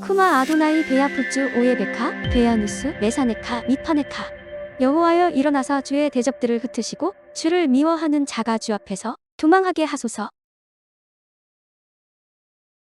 쿠마 아도나이 베야푸츠 오예베카 베야누스 메사네카 미파네카. 여호와여 일어나사 주의 대적들을 흩으시고 주를 미워하는 자가 주 앞에서 도망하게 하소서.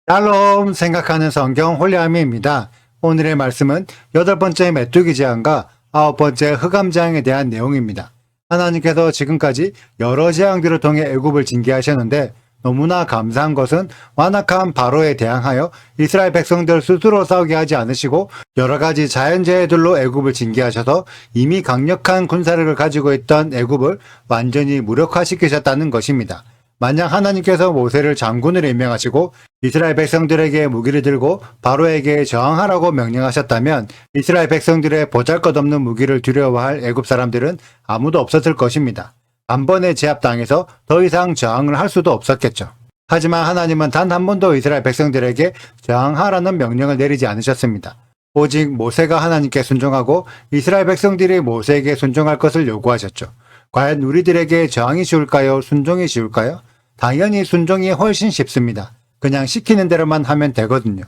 샬롬 생각하는 성경 홀리아미입니다. 오늘의 말씀은 8번째 메뚜기 재앙과 9번째 흑암 재앙에 대한 내용입니다. 하나님께서 지금까지 여러 재앙들을 통해 애굽을 징계하셨는데 너무나 감사한 것은 완악한 바로에 대항하여 이스라엘 백성들 스스로 싸우게 하지 않으시고 여러 가지 자연재해들로 애굽을 징계하셔서 이미 강력한 군사력을 가지고 있던 애굽을 완전히 무력화시키셨다는 것입니다. 만약 하나님께서 모세를 장군으로 임명하시고 이스라엘 백성들에게 무기를 들고 바로에게 저항하라고 명령하셨다면 이스라엘 백성들의 보잘것없는 무기를 두려워할 애굽 사람들은 아무도 없었을 것입니다. 단번에 제압당해서 더 이상 저항을 할 수도 없었겠죠. 하지만 하나님은 단 한 번도 이스라엘 백성들에게 저항하라는 명령을 내리지 않으셨습니다. 오직 모세가 하나님께 순종하고 이스라엘 백성들이 모세에게 순종할 것을 요구하셨죠. 과연 우리들에게 저항이 쉬울까요? 순종이 쉬울까요? 당연히 순종이 훨씬 쉽습니다. 그냥 시키는 대로만 하면 되거든요.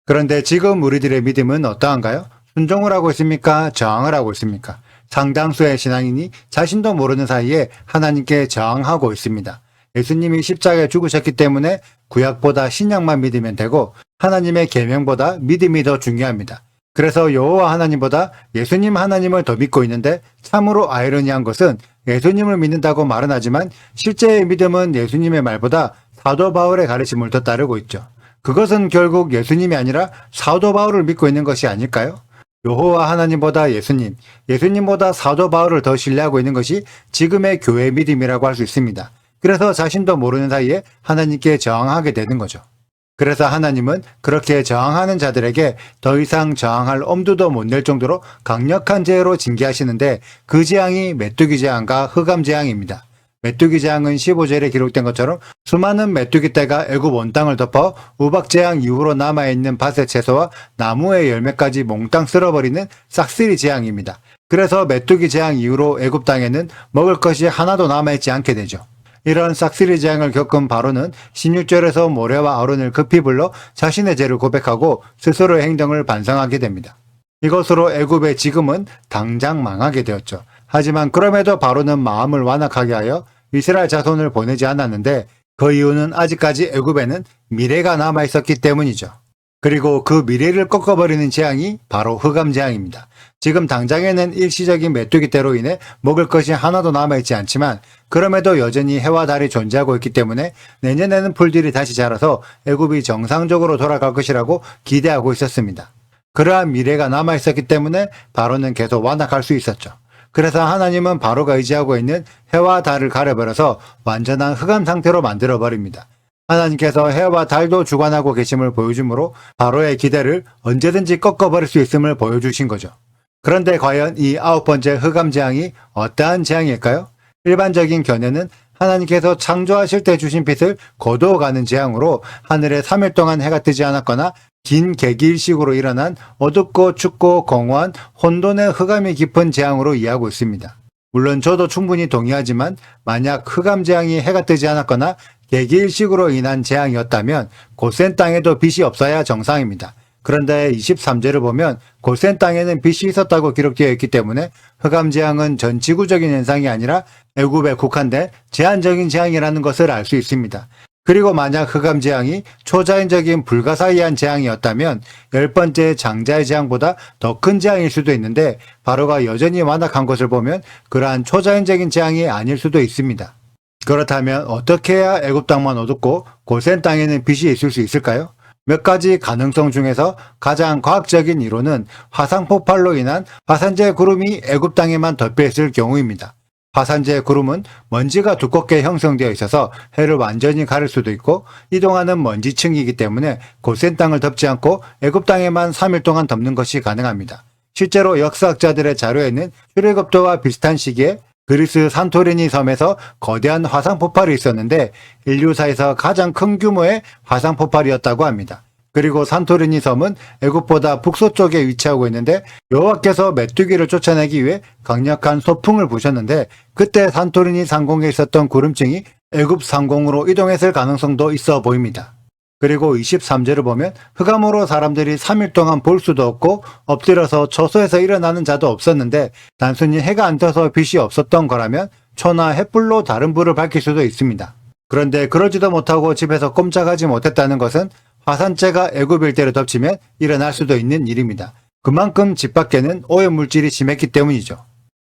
그런데 지금 우리들의 믿음은 어떠한가요? 순종을 하고 있습니까? 저항을 하고 있습니까? 상당수의 신앙인이 자신도 모르는 사이에 하나님께 저항하고 있습니다. 예수님이 십자가에 죽으셨기 때문에 구약보다 신약만 믿으면 되고 하나님의 계명보다 믿음이 더 중요합니다. 그래서 여호와 하나님보다 예수님 하나님을 더 믿고 있는데 참으로 아이러니한 것은 예수님을 믿는다고 말은 하지만 실제의 믿음은 예수님의 말보다 사도 바울의 가르침을 더 따르고 있죠. 그것은 결국 예수님이 아니라 사도 바울을 믿고 있는 것이 아닐까요? 여호와 하나님보다 예수님, 예수님보다 사도 바울을 더 신뢰하고 있는 것이 지금의 교회 믿음이라고 할 수 있습니다. 그래서 자신도 모르는 사이에 하나님께 저항하게 되는 거죠. 그래서 하나님은 그렇게 저항하는 자들에게 더 이상 저항할 엄두도 못 낼 정도로 강력한 재해로 징계하시는데 그 재앙이 메뚜기 재앙과 흑암 재앙입니다. 메뚜기 재앙은 15절에 기록된 것처럼 수많은 메뚜기 떼가 애굽 온 땅을 덮어 우박 재앙 이후로 남아있는 밭의 채소와 나무의 열매까지 몽땅 쓸어버리는 싹쓸이 재앙입니다. 그래서 메뚜기 재앙 이후로 애굽 땅에는 먹을 것이 하나도 남아있지 않게 되죠. 이런 싹쓸이 재앙을 겪은 바로는 16절에서 모래와 아론을 급히 불러 자신의 죄를 고백하고 스스로의 행동을 반성하게 됩니다. 이것으로 애굽의 지금은 당장 망하게 되었죠. 하지만 그럼에도 바로는 마음을 완악하게 하여 이스라엘 자손을 보내지 않았는데 그 이유는 아직까지 애굽에는 미래가 남아있었기 때문이죠. 그리고 그 미래를 꺾어버리는 재앙이 바로 흑암 재앙입니다. 지금 당장에는 일시적인 메뚜기 떼로 인해 먹을 것이 하나도 남아있지 않지만 그럼에도 여전히 해와 달이 존재하고 있기 때문에 내년에는 풀들이 다시 자라서 애굽이 정상적으로 돌아갈 것이라고 기대하고 있었습니다. 그러한 미래가 남아있었기 때문에 바로는 계속 완악할 수 있었죠. 그래서 하나님은 바로가 의지하고 있는 해와 달을 가려버려서 완전한 흑암 상태로 만들어버립니다. 하나님께서 해와 달도 주관하고 계심을 보여주므로 바로의 기대를 언제든지 꺾어버릴 수 있음을 보여주신 거죠. 그런데 과연 이 9번째 흑암 재앙이 어떠한 재앙일까요? 일반적인 견해는 하나님께서 창조하실 때 주신 빛을 거두어가는 재앙으로 하늘에 3일 동안 해가 뜨지 않았거나 긴 개기일식으로 일어난 어둡고 춥고 공허한 혼돈의 흑암이 깊은 재앙으로 이해하고 있습니다. 물론 저도 충분히 동의하지만 만약 흑암 재앙이 해가 뜨지 않았거나 개기일식으로 인한 재앙이었다면 고센 땅에도 빛이 없어야 정상입니다. 그런데 23절을 보면 고센 땅에는 빛이 있었다고 기록되어 있기 때문에 흑암 재앙은 전 지구적인 현상이 아니라 애굽에 국한된 제한적인 재앙이라는 것을 알 수 있습니다. 그리고 만약 흑암 재앙이 초자연적인 불가사의한 재앙이었다면 10번째 장자의 재앙보다 더 큰 재앙일 수도 있는데 바로가 여전히 완악한 것을 보면 그러한 초자연적인 재앙이 아닐 수도 있습니다. 그렇다면 어떻게 해야 애굽 땅만 어둡고 고센 땅에는 빛이 있을 수 있을까요? 몇 가지 가능성 중에서 가장 과학적인 이론은 화산 폭발로 인한 화산재 구름이 애굽 땅에만 덮여 있을 경우입니다. 화산재 구름은 먼지가 두껍게 형성되어 있어서 해를 완전히 가릴 수도 있고 이동하는 먼지층이기 때문에 고센 땅을 덮지 않고 애굽 땅에만 3일 동안 덮는 것이 가능합니다. 실제로 역사학자들의 자료에는 출애굽도와 비슷한 시기에 그리스 산토리니 섬에서 거대한 화산 폭발이 있었는데 인류사에서 가장 큰 규모의 화산 폭발이었다고 합니다. 그리고 산토리니 섬은 애굽보다 북서쪽에 위치하고 있는데 여호와께서 메뚜기를 쫓아내기 위해 강력한 소풍을 부셨는데 그때 산토리니 상공에 있었던 구름층이 애굽 상공으로 이동했을 가능성도 있어 보입니다. 그리고 23절을 보면 흑암으로 사람들이 3일 동안 볼 수도 없고 엎드려서 초소에서 일어나는 자도 없었는데 단순히 해가 안 떠서 빛이 없었던 거라면 초나 햇불로 다른 불을 밝힐 수도 있습니다. 그런데 그러지도 못하고 집에서 꼼짝하지 못했다는 것은 화산재가 애굽 일대를 덮치면 일어날 수도 있는 일입니다. 그만큼 집 밖에는 오염물질이 심했기 때문이죠.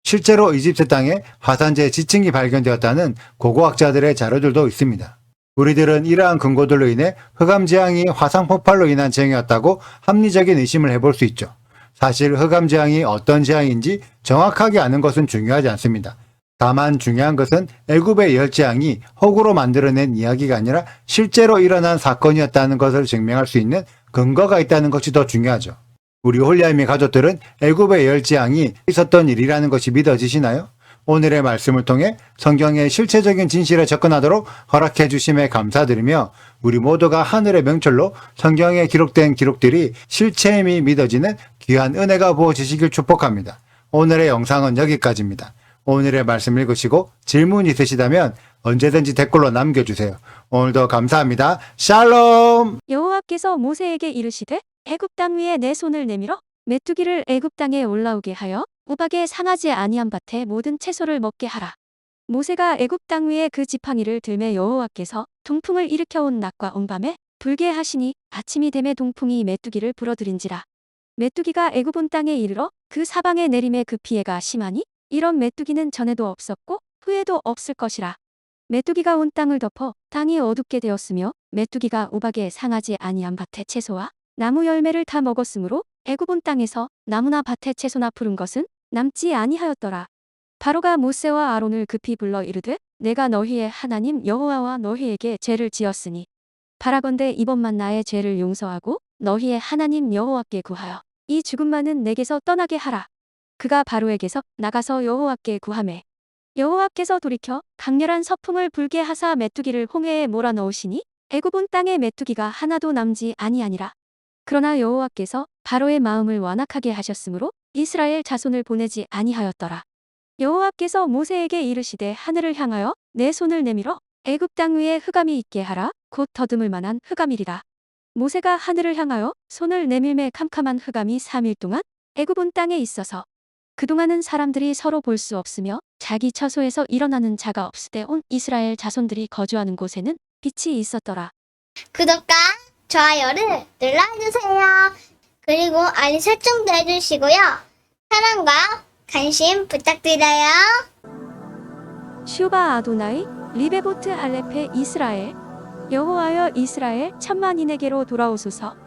실제로 이집트 땅에 화산재 지층이 발견되었다는 고고학자들의 자료들도 있습니다. 우리들은 이러한 근거들로 인해 흑암재앙이 화산폭발로 인한 재앙이었다고 합리적인 의심을 해볼 수 있죠. 사실 흑암재앙이 어떤 재앙인지 정확하게 아는 것은 중요하지 않습니다. 다만 중요한 것은 애굽의 열재앙이 허구로 만들어낸 이야기가 아니라 실제로 일어난 사건이었다는 것을 증명할 수 있는 근거가 있다는 것이 더 중요하죠. 우리 홀리아미 가족들은 애굽의 열재앙이 있었던 일이라는 것이 믿어지시나요? 오늘의 말씀을 통해 성경의 실체적인 진실에 접근하도록 허락해 주심에 감사드리며 우리 모두가 하늘의 명철로 성경에 기록된 기록들이 실체임이 믿어지는 귀한 은혜가 부어지시길 축복합니다. 오늘의 영상은 여기까지입니다. 오늘의 말씀 읽으시고 질문 있으시다면 언제든지 댓글로 남겨주세요. 오늘도 감사합니다. 샬롬! 여호와께서 모세에게 이르시되 애굽 땅 위에 내 손을 내밀어 메뚜기를 애굽 땅에 올라오게 하여 우박에 상하지 아니한 밭에 모든 채소를 먹게 하라. 모세가 애굽 땅 위에 그 지팡이를 들매 여호와께서 동풍을 일으켜 온 낮과 온 밤에 불게 하시니 아침이 되매 동풍이 메뚜기를 불어들인지라. 메뚜기가 애굽 온 땅에 이르러 그 사방에 내림에 그 피해가 심하니 이런 메뚜기는 전에도 없었고 후에도 없을 것이라. 메뚜기가 온 땅을 덮어 땅이 어둡게 되었으며 메뚜기가 우박에 상하지 아니한 밭의 채소와 나무 열매를 다 먹었으므로 애굽 온 땅에서 나무나 밭의 채소나 푸른 것은 남지 아니하였더라. 바로가 모세와 아론을 급히 불러 이르되 내가 너희의 하나님 여호와와 너희에게 죄를 지었으니 바라건대 이번만 나의 죄를 용서하고 너희의 하나님 여호와께 구하여 이 죽음만은 내게서 떠나게 하라. 그가 바로에게서 나가서 여호와께 구하매 여호와께서 돌이켜 강렬한 서풍을 불게 하사 메뚜기를 홍해에 몰아넣으시니 애굽 온 땅에 메뚜기가 하나도 남지 아니하니라. 그러나 여호와께서 바로의 마음을 완악하게 하셨으므로 이스라엘 자손을 보내지 아니하였더라. 여호와께서 모세에게 이르시되 하늘을 향하여 내 손을 내밀어 애굽 땅 위에 흑암이 있게 하라. 곧 더듬을 만한 흑암이리라. 모세가 하늘을 향하여 손을 내밀매 캄캄한 흑암이 3일 동안 애굽 온 땅에 있어서 그동안은 사람들이 서로 볼 수 없으며 자기 처소에서 일어나는 자가 없으되 온 이스라엘 자손들이 거주하는 곳에는 빛이 있었더라. 구독과 좋아요를 눌러주세요. 그리고 알림 설정도 해주시고요. 사랑과 관심 부탁드려요. 슈바 아도나이 리베보트 할레페 이스라엘 여호와여 이스라엘 천만인에게로 돌아오소서.